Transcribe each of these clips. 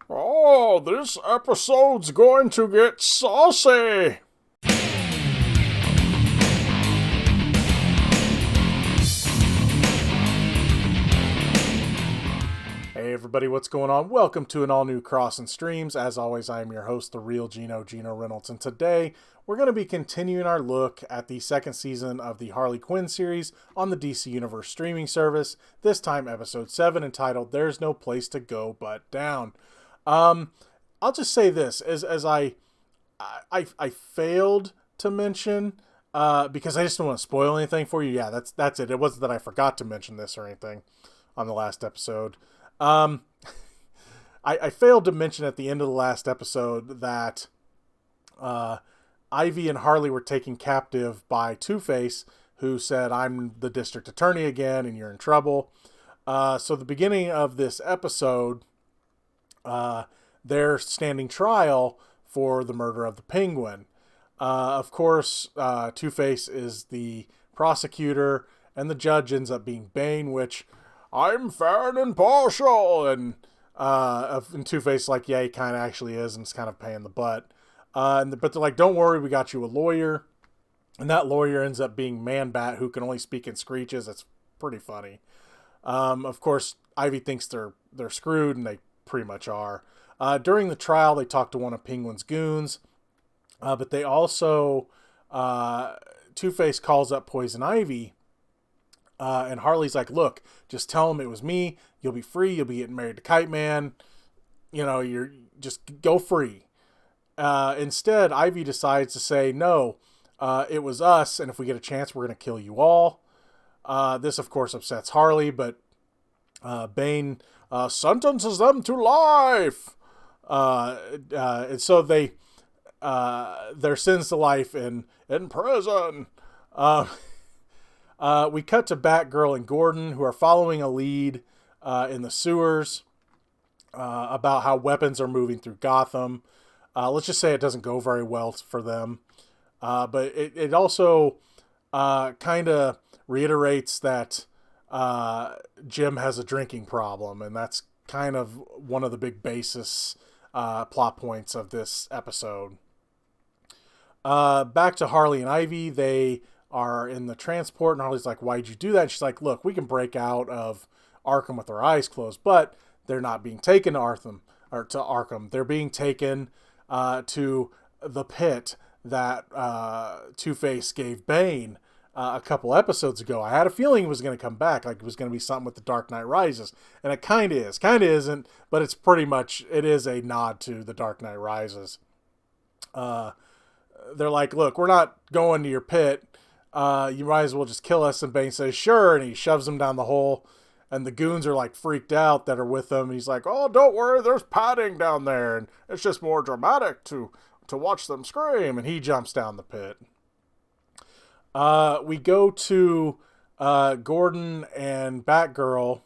Oh, this episode's going to get saucy! Hey everybody, what's going on? Welcome to an all-new Crossin Streams. As always, I am your host, the real Gino Reynolds, and today we're going to be continuing our look at the second season of the Harley Quinn series on the DC Universe streaming service, this time episode 7, entitled There's No Place to Go But Down. I'll just say this, as I failed to mention, because I just don't want to spoil anything for you. Yeah, that's it. It wasn't that I forgot to mention this or anything on the last episode. I failed to mention at the end of the last episode that Ivy and Harley were taken captive by Two-Face, who said, "I'm the district attorney again, and you're in trouble." So the beginning of this episode, they're standing trial for the murder of the Penguin. Of course, Two-Face is the prosecutor, and the judge ends up being Bane, which, "I'm fair and impartial," and Two-Face like, yeah, he kind of actually is, and it's kind of paying the butt. But they're like, "Don't worry, we got you a lawyer," and that lawyer ends up being Man-Bat, who can only speak in screeches. It's pretty funny. Of course, Ivy thinks they're screwed, and they pretty much are. During the trial, they talk to one of Penguin's goons, but they also Two-Face calls up Poison Ivy. And Harley's like, "Look, just tell him it was me. You'll be free. You'll be getting married to Kite Man. You know, you're just go free." Instead, Ivy decides to say, "No, it was us. And if we get a chance, we're going to kill you all." This, of course, upsets Harley, but Bane sentences them to life. And so they're sentenced to life in prison. We cut to Batgirl and Gordon, who are following a lead in the sewers about how weapons are moving through Gotham. Let's just say it doesn't go very well for them. But it also kind of reiterates that Jim has a drinking problem, and that's kind of one of the big basis plot points of this episode. Back to Harley and Ivy. They are in the transport, and Harley's like, "Why'd you do that?" And she's like, "Look, we can break out of Arkham with our eyes closed, but they're not being taken to Arkham. They're being taken to the pit that Two-Face gave Bane a couple episodes ago. I had a feeling it was going to come back, like it was going to be something with the Dark Knight Rises, and it kind of is, kind of isn't, but it's pretty much, it is a nod to the Dark Knight Rises." They're like, "Look, we're not going to your pit. You might as well just kill us." And Bane says, "Sure," and he shoves him down the hole, and the goons are like freaked out that are with him. And he's like, "Oh, don't worry, there's padding down there, and it's just more dramatic to watch them scream." And he jumps down the pit. We go to Gordon and Batgirl,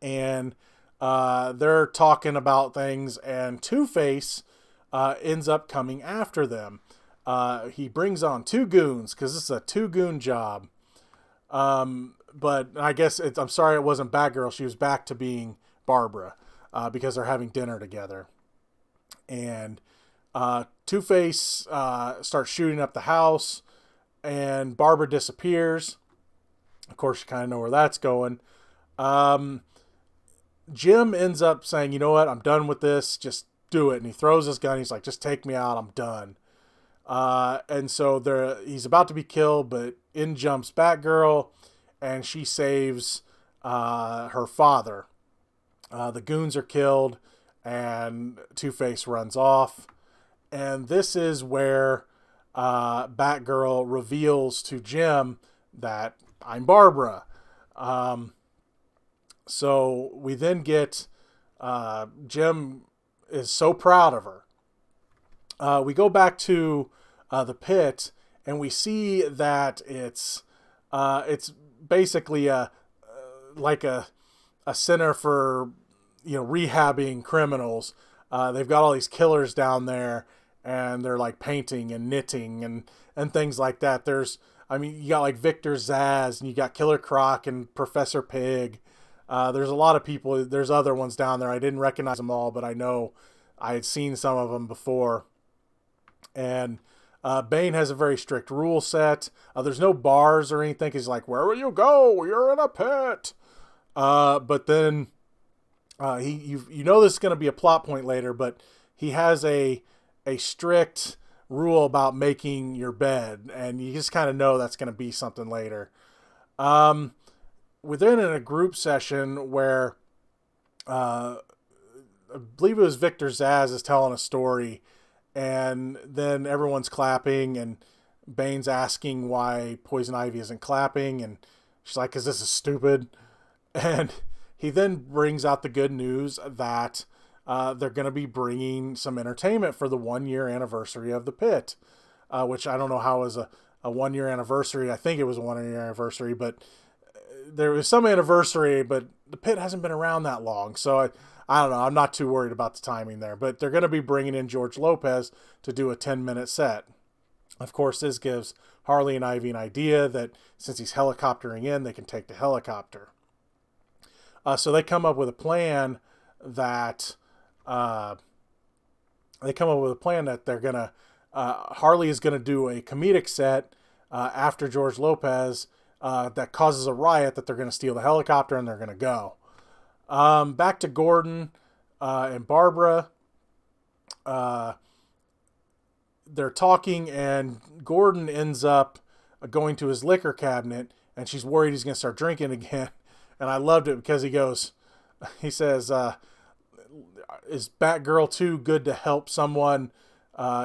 and they're talking about things, and Two-Face ends up coming after them. He brings on two goons, because this is a two-goon job. But I guess I'm sorry it wasn't Batgirl. She was back to being Barbara, because they're having dinner together. And Two-Face starts shooting up the house, and Barbara disappears. Of course, you kind of know where that's going. Jim ends up saying, "You know what? I'm done with this. Just do it." And he throws his gun. He's like, "Just take me out. I'm done." And so he's about to be killed, but in jumps Batgirl, and she saves her father. The goons are killed, and Two-Face runs off. And this is where Batgirl reveals to Jim that, "I'm Barbara." So we then get Jim is so proud of her. We go back to the pit, and we see that it's basically like a center for rehabbing criminals. They've got all these killers down there, and they're like painting and knitting and things like that. You got like Victor Zsasz, and you got Killer Croc and Professor Pig. There's a lot of people. There's other ones down there. I didn't recognize them all, but I know I had seen some of them before. And Bane has a very strict rule set. There's no bars or anything. He's like, where will you go? You're in a pit. But then you know this is going to be a plot point later, but he has a strict rule about making your bed, and you just kind of know that's going to be something later. Within a group session where I believe it was Victor Zsasz is telling a story, and then everyone's clapping, and Bane's asking why Poison Ivy isn't clapping, and she's like, "'Cause this is stupid." And he then brings out the good news that they're going to be bringing some entertainment for the 1-year anniversary of the pit, which I don't know how is a 1-year anniversary. I think it was a 1-year anniversary, but there was some anniversary, but the pit hasn't been around that long. So I don't know. I'm not too worried about the timing there, but they're going to be bringing in George Lopez to do a 10-minute set. Of course, this gives Harley and Ivy an idea that since he's helicoptering in, they can take the helicopter. So they come up with a plan that they're gonna Harley is gonna do a comedic set after George Lopez that causes a riot, that they're gonna steal the helicopter and they're gonna go. Back to Gordon and Barbara. They're talking, and Gordon ends up going to his liquor cabinet, and she's worried he's gonna start drinking again. And I loved it because he says, is Batgirl too good to help someone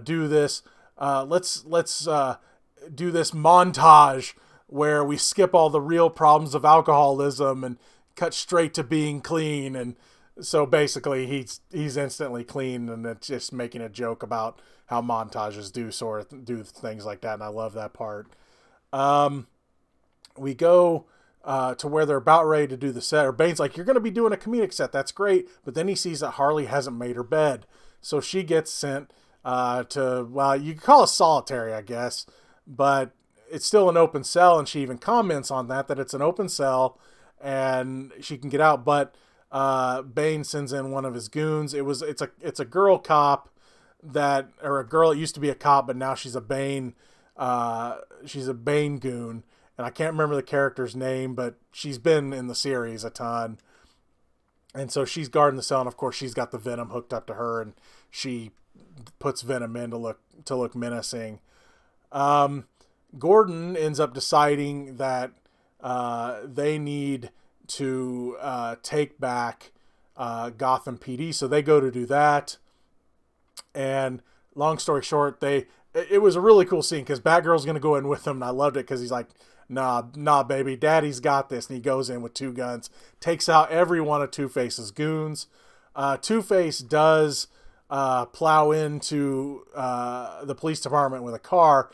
do this? Let's do this montage where we skip all the real problems of alcoholism and cut straight to being clean. And so basically he's instantly clean, and it's just making a joke about how montages do things like that. And I love that part. We go to where they're about ready to do the set, or Bane's like, "You're going to be doing a comedic set. That's great." But then he sees that Harley hasn't made her bed. So she gets sent to, well, you could call it solitary, I guess, but it's still an open cell. And she even comments on that it's an open cell and she can get out. But Bane sends in one of his goons. It's a girl cop or a girl that used to be a cop, but now she's a Bane goon. And I can't remember the character's name, but she's been in the series a ton. And so she's guarding the cell, and of course she's got the Venom hooked up to her, and she puts Venom in to look menacing. Gordon ends up deciding that they need to take back Gotham PD, so they go to do that. And long story short, it was a really cool scene because Batgirl's going to go in with him, and I loved it because he's like, Nah, baby, Daddy's got this. And he goes in with 2 guns, takes out every one of Two-Face's goons. Two-Face does plow into the police department with a car.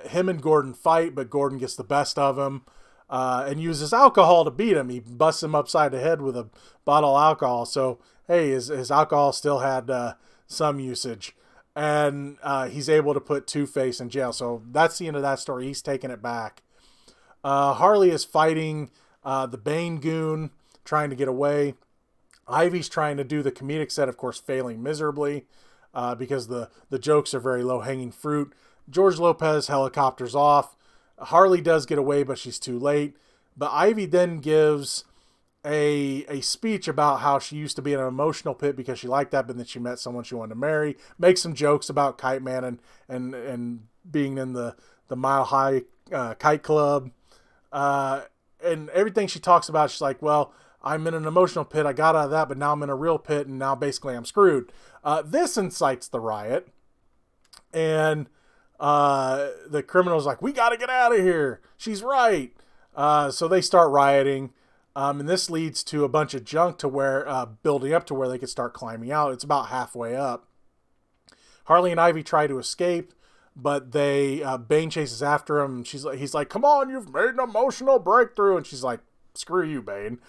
Him and Gordon fight, but Gordon gets the best of him and uses alcohol to beat him. He busts him upside the head with a bottle of alcohol. So, hey, his alcohol still had some usage. And he's able to put Two-Face in jail. So that's the end of that story. He's taking it back. Harley is fighting the Bane goon, trying to get away. Ivy's trying to do the comedic set, of course, failing miserably because the jokes are very low-hanging fruit. George Lopez helicopters off. Harley does get away, but she's too late. But Ivy then gives a speech about how she used to be in an emotional pit because she liked that, but then she met someone she wanted to marry. Makes some jokes about Kite Man and being in the Mile High Kite Club. And everything she talks about, she's like, well, I'm in an emotional pit. I got out of that, but now I'm in a real pit, and now basically I'm screwed. This incites the riot. And the criminal's like, we got to get out of here. She's right. So they start rioting. And this leads to a bunch of junk to where building up to where they could start climbing out. It's about halfway up. Harley and Ivy try to escape, but Bane chases after him. He's like, come on, you've made an emotional breakthrough. And she's like, screw you, Bane.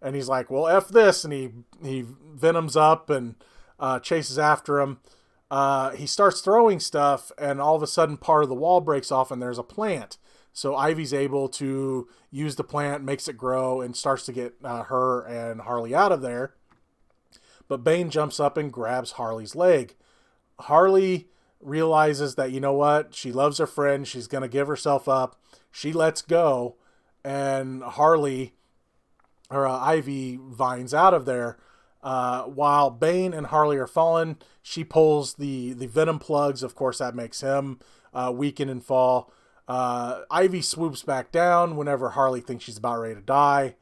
And he's like, well, F this. And he venoms up and chases after him. He starts throwing stuff, and all of a sudden part of the wall breaks off, and there's a plant. So Ivy's able to use the plant, makes it grow, and starts to get her and Harley out of there. But Bane jumps up and grabs Harley's leg. Harley realizes that, you know what, she loves her friend, she's going to give herself up. She lets go, and Ivy vines out of there. While Bane and Harley are falling, she pulls the venom plugs. Of course, that makes him weaken and fall. Ivy swoops back down whenever Harley thinks she's about ready to die.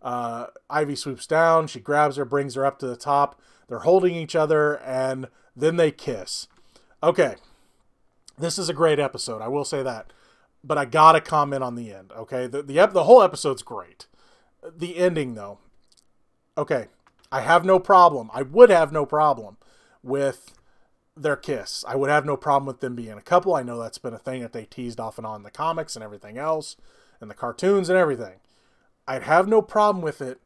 Ivy swoops down, she grabs her, brings her up to the top. They're holding each other, and then they kiss. Okay, this is a great episode, I will say that. But I gotta comment on the end, okay? The whole episode's great. The ending, though. Okay, I would have no problem with their kiss. I would have no problem with them being a couple. I know that's been a thing that they teased off and on in the comics and everything else, and the cartoons and everything. I'd have no problem with it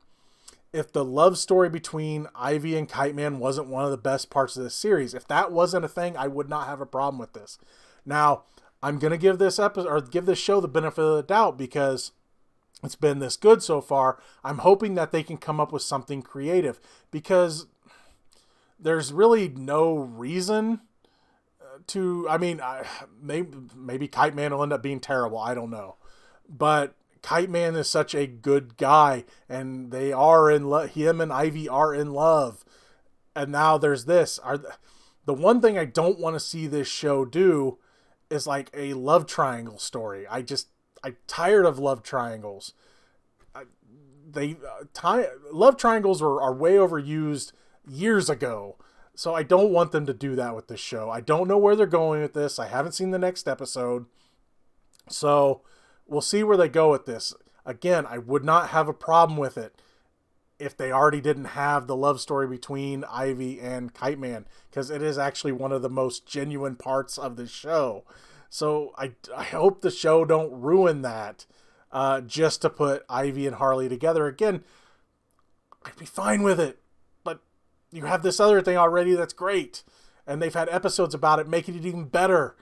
if the love story between Ivy and Kite Man wasn't one of the best parts of this series. If that wasn't a thing, I would not have a problem with this. Now, I'm going to give this show the benefit of the doubt because it's been this good so far. I'm hoping that they can come up with something creative, because there's really no reason to, maybe Kite Man will end up being terrible. I don't know. But Kite Man is such a good guy, and they are in love. Him and Ivy are in love. And now there's this. The one thing I don't want to see this show do is like a love triangle story. I'm tired of love triangles. Love triangles are way overused years ago. So I don't want them to do that with this show. I don't know where they're going with this. I haven't seen the next episode. So we'll see where they go with this. Again, I would not have a problem with it if they already didn't have the love story between Ivy and Kite Man, because it is actually one of the most genuine parts of the show. So I hope the show don't ruin that just to put Ivy and Harley together. Again, I'd be fine with it, but you have this other thing already that's great, and they've had episodes about it making it even better.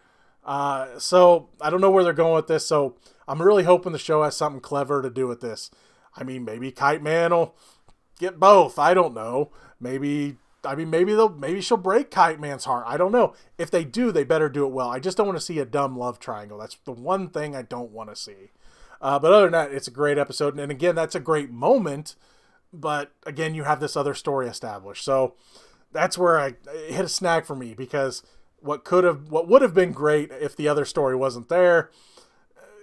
So I don't know where they're going with this, so I'm really hoping the show has something clever to do with this. I mean, maybe Kite Man will get both. I don't know. Maybe she'll break Kite Man's heart. I don't know. If they do, they better do it well. I just don't want to see a dumb love triangle. That's the one thing I don't want to see. But other than that, it's a great episode. And again, that's a great moment. But again, you have this other story established. So that's where it hit a snag for me, because what would have been great if the other story wasn't there,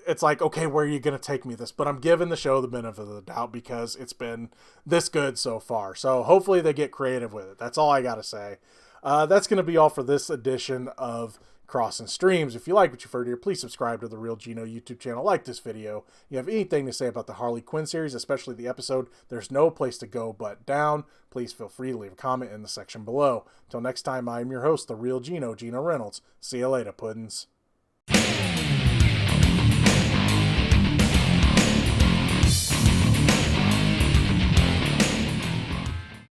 it's like, okay, where are you going to take me with this? But I'm giving the show the benefit of the doubt because it's been this good so far. So hopefully they get creative with it. That's all I got to say. That's going to be all for this edition of Crossin Streams. If you like what you've heard here, please subscribe to the Real Gino YouTube channel. Like this video. You have anything to say about the Harley Quinn series, especially the episode There's No Place to Go But Down, please feel free to leave a comment in the section below. Until next time, I am your host, the Real Gino Reynolds. See you later, puddins.